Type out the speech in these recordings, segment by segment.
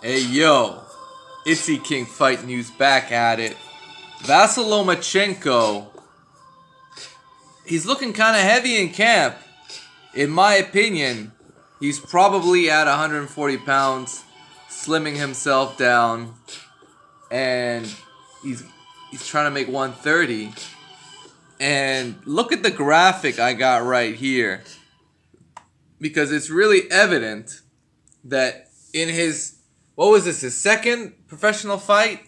Hey yo, Itzy King Fight News back at it. Vasyl Lomachenko, he's looking kind of heavy in camp. In my opinion, he's probably at 140 pounds, slimming himself down, and he's trying to make 130. And look at the graphic I got right here, because it's really evident that in his his second professional fight?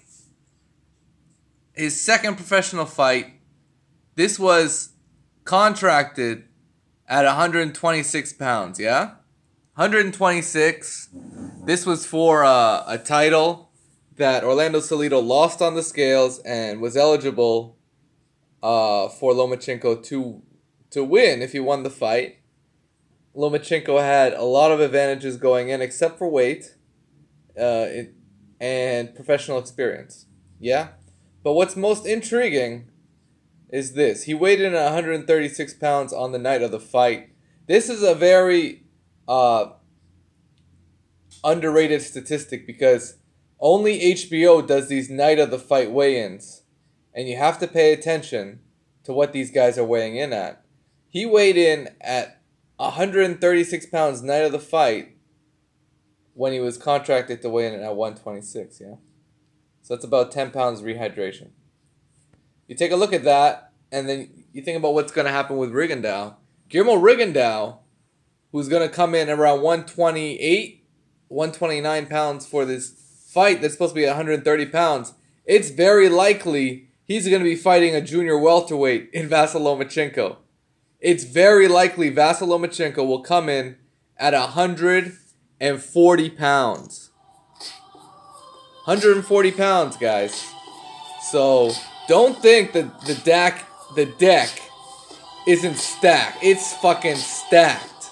His second professional fight, this was contracted at 126 pounds, yeah? 126. This was for a title that Orlando Salido lost on the scales and was eligible for Lomachenko to win if he won the fight. Lomachenko had a lot of advantages going in except for weight and professional experience. Yeah? But what's most intriguing is this. He weighed in at 136 pounds on the night of the fight. This is a very underrated statistic because only HBO does these night of the fight weigh-ins. And you have to pay attention to what these guys are weighing in at. He weighed in at 136 pounds night of the fight when he was contracted to weigh in at 126, yeah? So that's about 10 pounds rehydration. You take a look at that, and then you think about what's going to happen with Rigondeaux. Guillermo Rigondeaux, who's going to come in around 128, 129 pounds for this fight that's supposed to be 130 pounds, it's very likely he's going to be fighting a junior welterweight in Vasyl Lomachenko. It's very likely Vasyl Lomachenko will come in at 140 pounds. 140 pounds, guys. So don't think that the deck isn't stacked. It's fucking stacked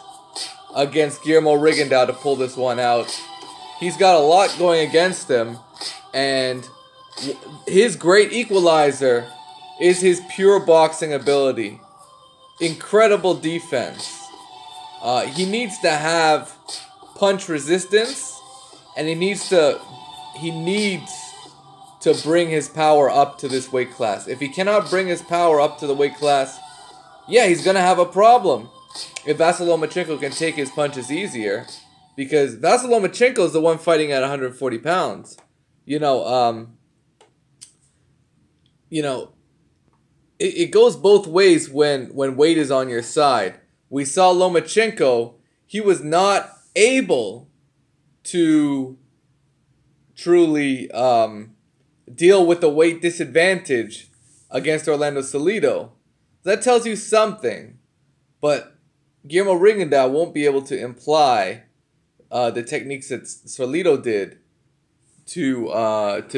against Guillermo Rigondeaux to pull this one out. He's got a lot going against him, and his great equalizer is his pure boxing ability. Incredible defense. He needs to have punch resistance, and he needs to bring his power up to this weight class. If he cannot bring his power up to the weight class, yeah, he's going to have a problem. If Vasyl Lomachenko can take his punches easier, because Vasyl Lomachenko is the one fighting at 140 pounds. It goes both ways when weight is on your side. We saw Lomachenko, he was not able to truly deal with the weight disadvantage against Orlando Salido. That tells you something, but Guillermo Rigondeaux won't be able to imply the techniques that Salido did to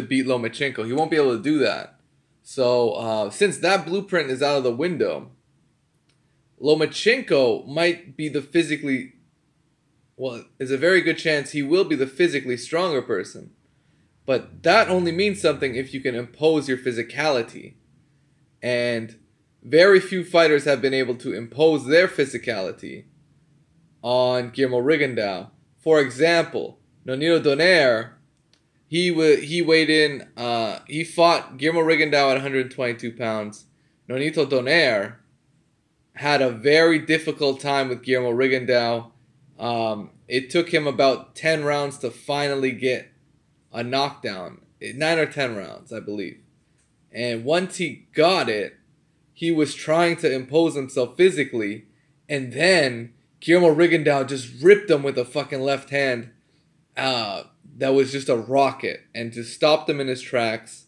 beat Lomachenko. He won't be able to do that. So since that blueprint is out of the window, Lomachenko might be there's a very good chance he will be the physically stronger person. But that only means something if you can impose your physicality. And very few fighters have been able to impose their physicality on Guillermo Rigondeaux. For example, Nonito Donaire, he weighed in, he fought Guillermo Rigondeaux at 122 pounds. Nonito Donaire had a very difficult time with Guillermo Rigondeaux. It took him about 10 rounds to finally get a knockdown. 9 or 10 rounds, I believe. And once he got it, he was trying to impose himself physically, and then Guillermo Rigondeaux just ripped him with a fucking left hand that was just a rocket, and just stopped him in his tracks.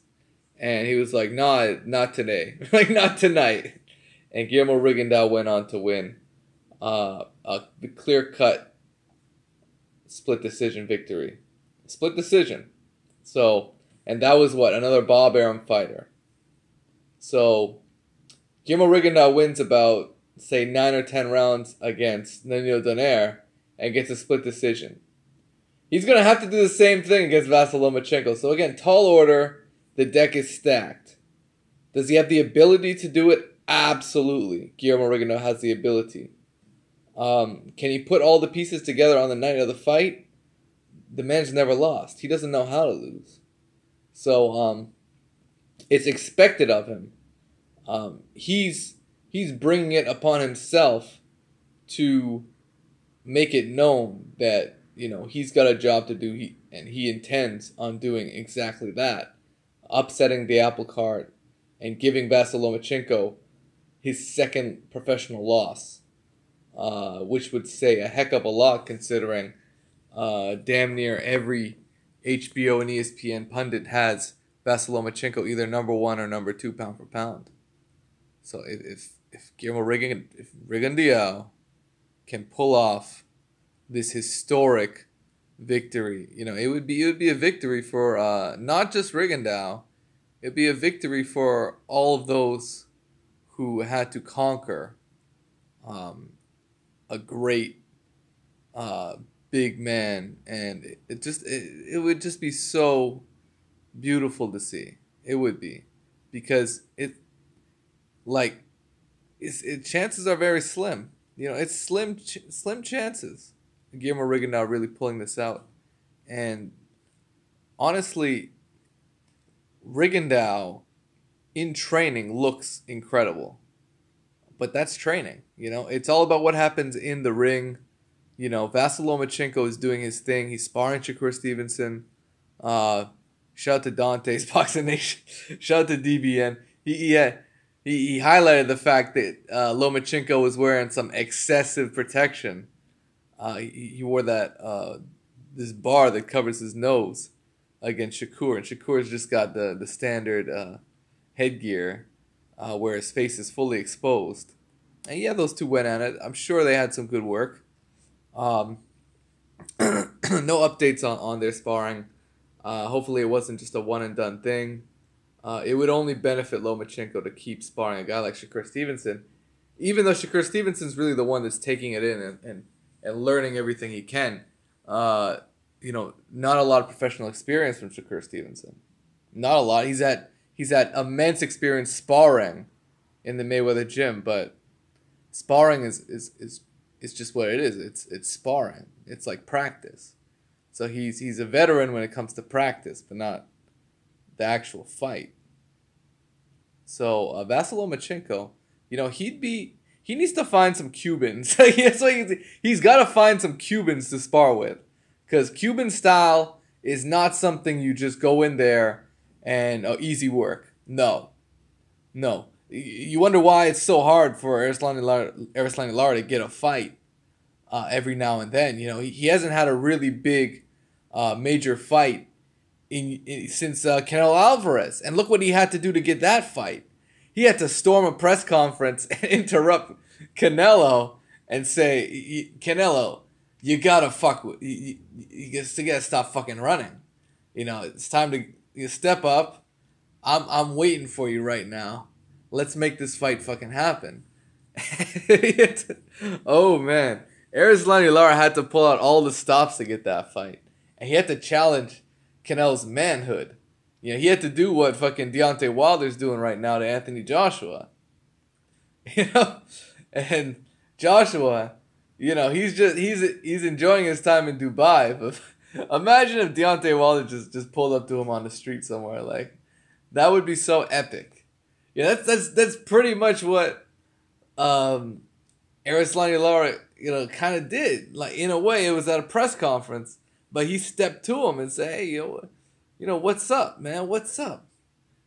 And he was like, nah, not today. Like, not tonight. And Guillermo Rigondeaux went on to win the clear-cut split decision victory. Split decision. So, and that was another Bob Arum fighter. So, Guillermo Rigondeaux wins about, say, 9 or 10 rounds against Nonito Donaire and gets a split decision. He's going to have to do the same thing against Vasyl Lomachenko. So again, tall order, the deck is stacked. Does he have the ability to do it? Absolutely. Guillermo Rigondeaux has the ability. Can he put all the pieces together on the night of the fight? the man's never lost. He doesn't know how to lose. So it's expected of him. He's bringing it upon himself to make it known that he's got a job to do. He intends on doing exactly that, upsetting the apple cart and giving Vasyl Lomachenko his second professional loss, which would say a heck of a lot considering damn near every HBO and ESPN pundit has Vasyl Lomachenko either number 1 or number 2 pound for pound. So if Guillermo Rigondeaux can pull off this historic victory, it would be a victory for not just Rigondeaux. It'd be a victory for all of those who had to conquer a great big man, and it would just be so beautiful to see. It would be, because chances are very slim. It's slim chances. Guillermo Rigondeaux really pulling this out, and honestly, Rigondeaux in training looks incredible, but that's training. It's all about what happens in the ring. Vasyl Lomachenko is doing his thing. He's sparring Shakur Stevenson. Shout out to Dante's Boxing Nation. Shout out to DBN. He highlighted the fact that Lomachenko was wearing some excessive protection. He wore that this bar that covers his nose against Shakur, and Shakur's just got the standard headgear where his face is fully exposed. And yeah, those two went at it. I'm sure they had some good work. No updates on their sparring. Hopefully it wasn't just a one and done thing. It would only benefit Lomachenko to keep sparring a guy like Shakur Stevenson, even though Shakur Stevenson's really the one that's taking it in and learning everything he can. Not a lot of professional experience from Shakur Stevenson. Not a lot. He's had immense experience sparring in the Mayweather gym, but sparring is just what it is. It's sparring. It's like practice. So he's a veteran when it comes to practice, but not the actual fight. So Vasyl Lomachenko, he needs to find some Cubans. He's got to find some Cubans to spar with, because Cuban style is not something you just go in there and easy work. No. You wonder why it's so hard for Erislandy Lara to get a fight every now and then. He hasn't had a really big major fight since Canelo Alvarez. And look what he had to do to get that fight. He had to storm a press conference and interrupt Canelo and say, Canelo, you gotta you gotta stop fucking running. It's time to step up. I'm waiting for you right now. Let's make this fight fucking happen. Oh man, Erislandy Lara had to pull out all the stops to get that fight, and he had to challenge Canelo's manhood. He had to do what fucking Deontay Wilder's doing right now to Anthony Joshua. And Joshua, he's enjoying his time in Dubai. But imagine if Deontay Wilder just pulled up to him on the street somewhere. Like, that would be so epic. Yeah, that's pretty much what Erislandy Lara kind of did. Like, in a way, it was at a press conference, but he stepped to him and said, "Hey, what's up, man? What's up?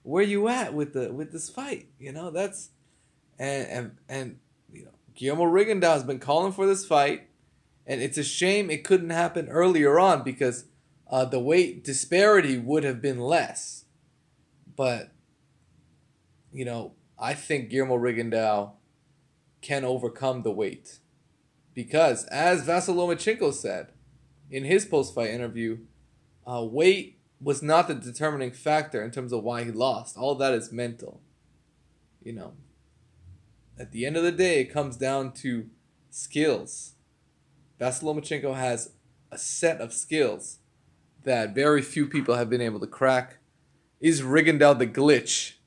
Where you at with this fight?" That's and Guillermo Rigondeaux has been calling for this fight, and it's a shame it couldn't happen earlier on, because the weight disparity would have been less. But I think Guillermo Rigondeaux can overcome the weight, because as Vasyl Lomachenko said in his post-fight interview, weight was not the determining factor in terms of why he lost. All of that is mental. At the end of the day, it comes down to skills. Vasyl Lomachenko has a set of skills that very few people have been able to crack. Is Rigondeaux the glitch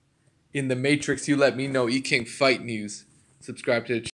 in the Matrix? You let me know. E-King Fight News. Subscribe to the channel.